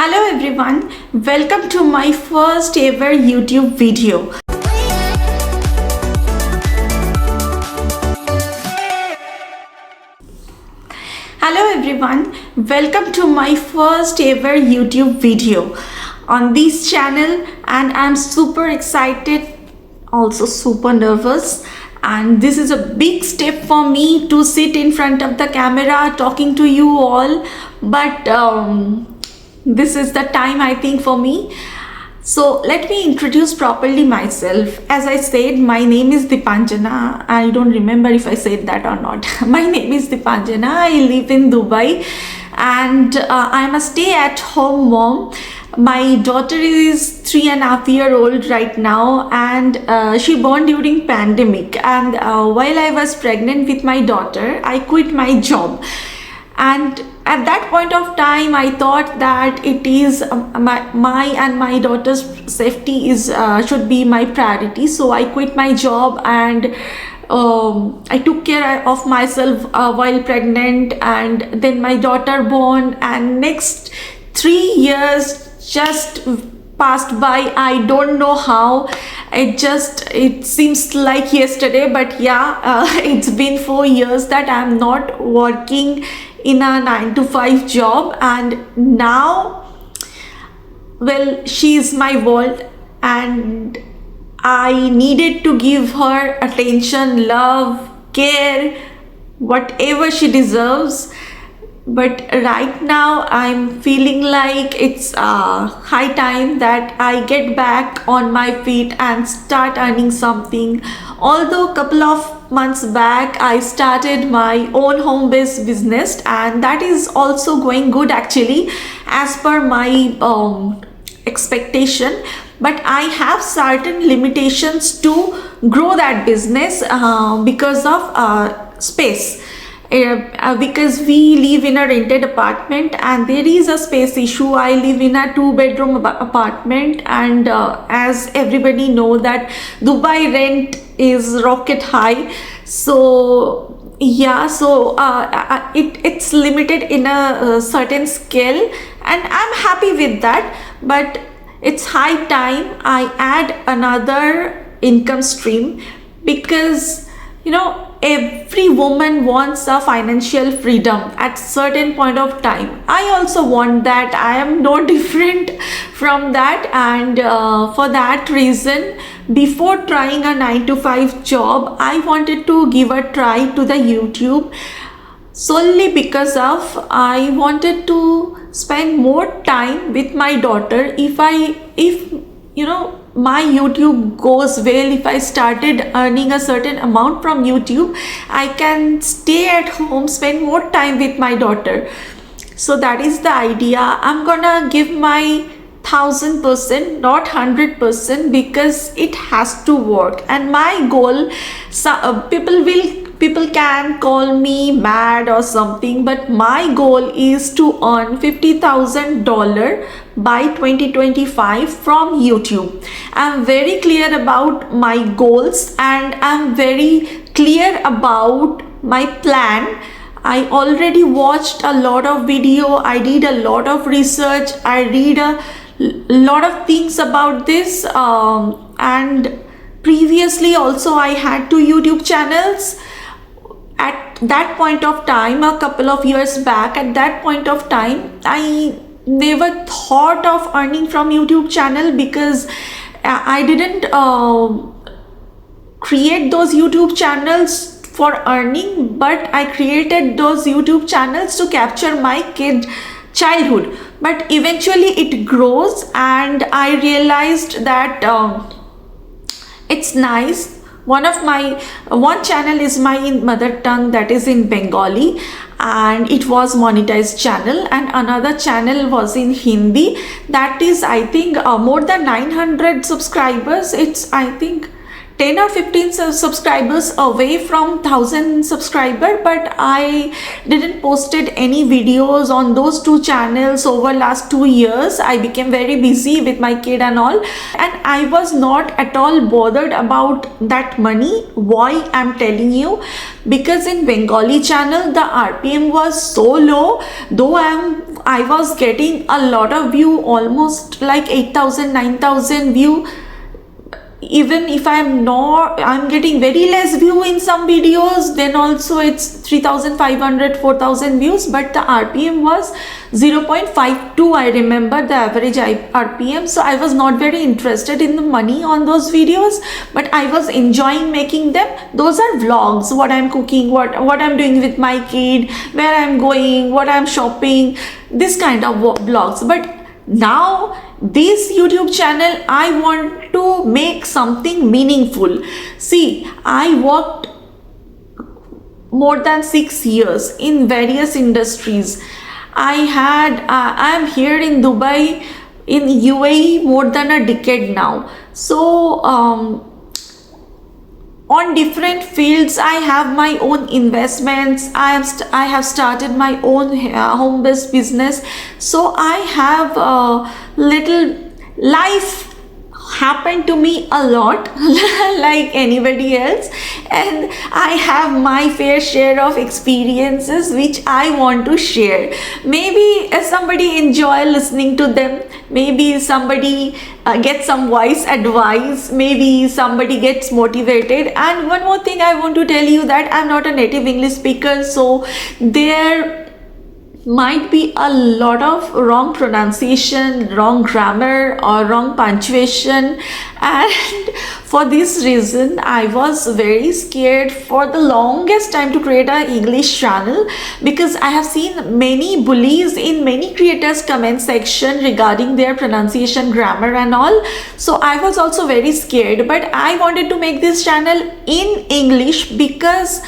Hello everyone, welcome to my first ever YouTube video. Hello everyone, welcome to my first ever YouTube video on this channel, and I'm super excited, also super nervous, and this is a big step for me to sit in front of the camera talking to you all, but this is the time I think for me. So let me introduce properly myself. As I said, my name is Deepanjana. I don't remember if I said that or not. My name is Deepanjana. I live in Dubai, and I'm a stay-at-home mom. My daughter is 3.5 years old right now, and she born during pandemic. And while I was pregnant with my daughter, I quit my job. And at that point of time, I thought that it is my and my daughter's safety is should be my priority. So I quit my job, and I took care of myself while pregnant, and then my daughter born, and next 3 years just passed by. I don't know how. It seems like yesterday, but yeah, it's been 4 years that I'm not working in a 9 to 5 job, and now, well, she is my world, and I needed to give her attention, love, care, whatever she deserves. But right now I'm feeling like it's high time that I get back on my feet and start earning something. Although a couple of months back I started my own home-based business, and that is also going good actually as per my expectation, but I have certain limitations to grow that business because of space. Because we live in a rented apartment and there is a space issue. I live in a 2-bedroom apartment, and as everybody know that Dubai rent is rocket high. So yeah, so it's limited in a certain scale, and I'm happy with that. But it's high time I add another income stream, because every woman wants a financial freedom at certain point of time. I also want that. I am no different from that, and for that reason, before trying a 9 to 5 job, I wanted to give a try to the YouTube, solely because of I wanted to spend more time with my daughter. If my YouTube goes well, if I started earning a certain amount from YouTube, I can stay at home, spend more time with my daughter. So that is the idea. I'm gonna give my 1000%, not 100%, because it has to work. And my goal, people can call me mad or something, but my goal is to earn $50,000 by 2025 from YouTube. I'm very clear about my goals, and I'm very clear about my plan. I already watched a lot of video, I did a lot of research, I read a lot of things about this, and previously also I had 2 YouTube channels. At that point of time, a couple of years back, at that point of time, I never thought of earning from YouTube channel, because I didn't create those YouTube channels for earning, but I created those YouTube channels to capture my kid childhood. But eventually it grows, and I realized that it's nice. One channel is my mother tongue, that is in Bengali, and it was monetized channel, and another channel was in Hindi, that is I think more than 900 subscribers. It's I think 10 or 15 subscribers away from 1000 subscriber, but I didn't posted any videos on those 2 channels over last 2 years. I became very busy with my kid and all, and I was not at all bothered about that money. Why I'm telling you? Because in Bengali channel the RPM was so low, though I'm I was getting a lot of view, almost like 8,000, 9,000 view. Even if I'm getting very less view in some videos, then also it's 3,500, 4,000 views, but the RPM was 0.52. I remember the average RPM. So I was not very interested in the money on those videos, but I was enjoying making them. Those are vlogs, what I'm cooking, what I'm doing with my kid, where I'm going, what I'm shopping, this kind of vlogs. But now this YouTube channel, I want to make something meaningful. See, I worked more than 6 years in various industries. I'm here in Dubai, in UAE, more than a decade now. So on different fields, I have my own investments. I have started my own home-based business. So I have a little life happened to me a lot like anybody else, and I have my fair share of experiences which I want to share. Maybe somebody enjoy listening to them, maybe somebody gets some wise advice, maybe somebody gets motivated. And one more thing I want to tell you, that I'm not a native English speaker, so there might be a lot of wrong pronunciation, wrong grammar, or wrong punctuation. And for this reason, I was very scared for the longest time to create an English channel, because I have seen many bullies in many creators comment section regarding their pronunciation, grammar and all. So I was also very scared, but I wanted to make this channel in English because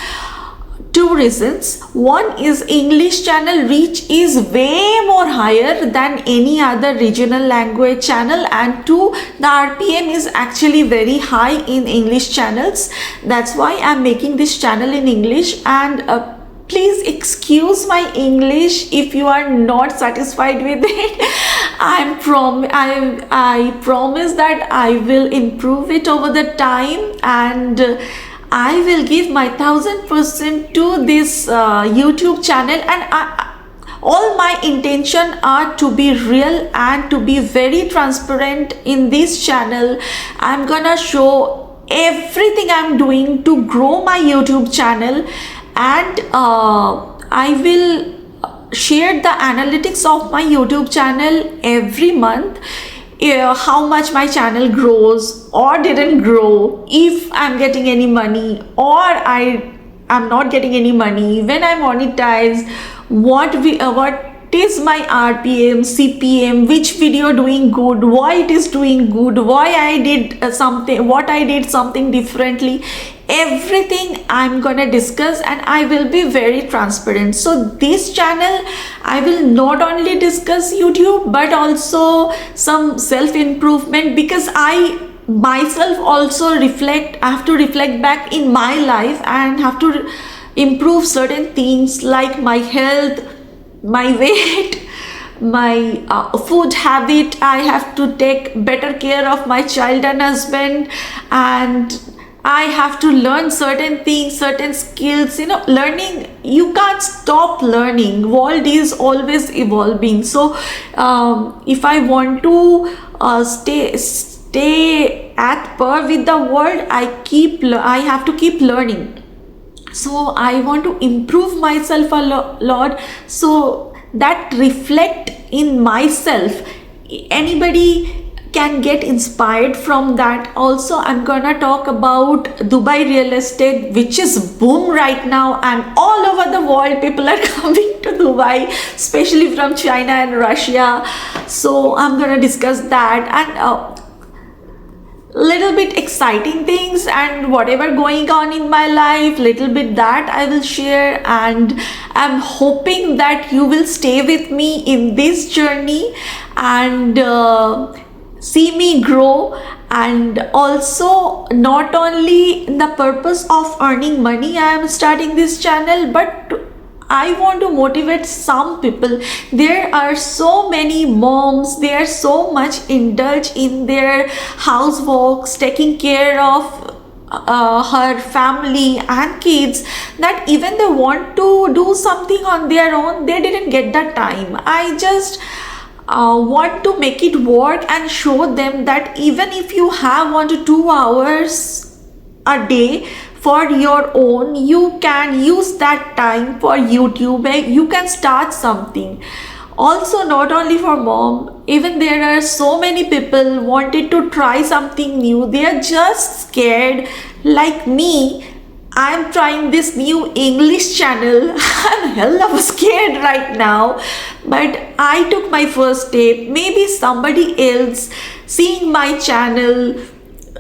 two reasons. One is English channel reach is way more higher than any other regional language channel, and two, the RPM is actually very high in English channels. That's why I'm making this channel in English. And please excuse my English if you are not satisfied with it. I promise that I will improve it over the time, and I will give my 1,000% to this YouTube channel. And all my intention are to be real and to be very transparent in this channel. I'm gonna show everything I'm doing to grow my YouTube channel, and I will share the analytics of my YouTube channel every month. How much my channel grows or didn't grow, if I'm getting any money or I'm not getting any money, when I monetize, what is my RPM, CPM, which video doing good, why it is doing good, why I did something differently. Everything I'm gonna discuss, and I will be very transparent. So this channel, I will not only discuss YouTube but also some self-improvement, because I myself also I have to reflect back in my life and have to improve certain things like my health, my weight, my food habit. I have to take better care of my child and husband, and I have to learn certain things, certain skills. Learning, you can't stop learning. World is always evolving. So if I want to stay at par with the world, I have to keep learning. So I want to improve myself a lot, so that reflect in myself. Anybody can get inspired from that. Also, I'm gonna talk about Dubai real estate, which is boom right now, and all over the world people are coming to Dubai, especially from China and Russia. So I'm gonna discuss that, and little bit exciting things and whatever going on in my life, little bit that I will share. And I'm hoping that you will stay with me in this journey and see me grow. And also, not only the purpose of earning money I am starting this channel, but I want to motivate some people. There are so many moms, they are so much indulged in their houseworks, taking care of her family and kids, that even they want to do something on their own, they didn't get the time. I just want to make it work and show them that even if you have 1 to 2 hours a day for your own, you can use that time for YouTube. You can start something. Also, not only for mom, even there are so many people wanted to try something new. They are just scared like me. I am trying this new English channel. I'm hell of scared right now, but I took my first step. Maybe somebody else seeing my channel,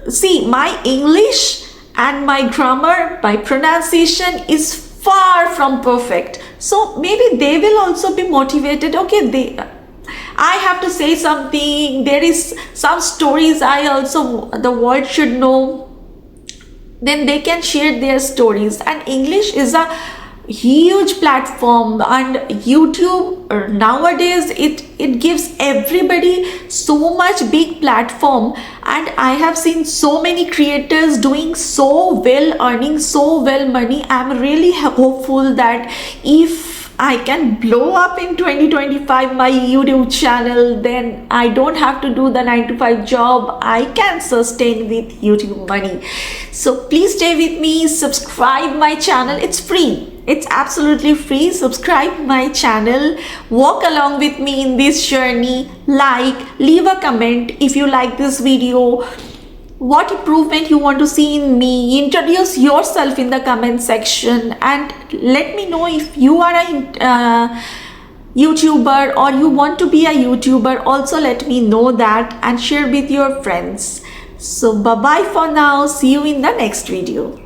see my English and my grammar, my pronunciation is far from perfect. So maybe they will also be motivated. Okay, I have to say something. There is some stories I also the world should know. Then they can share their stories. And English is a huge platform, and YouTube nowadays it gives everybody so much big platform. And I have seen so many creators doing so well, earning so well money. I'm really hopeful that if I can blow up in 2025 my YouTube channel, then I don't have to do the 9 to 5 job. I can sustain with YouTube money. So please stay with me, subscribe my channel. It's free. It's absolutely free. Subscribe my channel. Walk along with me in this journey. Like, leave a comment if you like this video. What improvement you want to see in me. Introduce yourself in the comment section and let me know if you are a YouTuber or you want to be a YouTuber. Also let me know that and share with your friends. So bye bye for now. See you in the next video.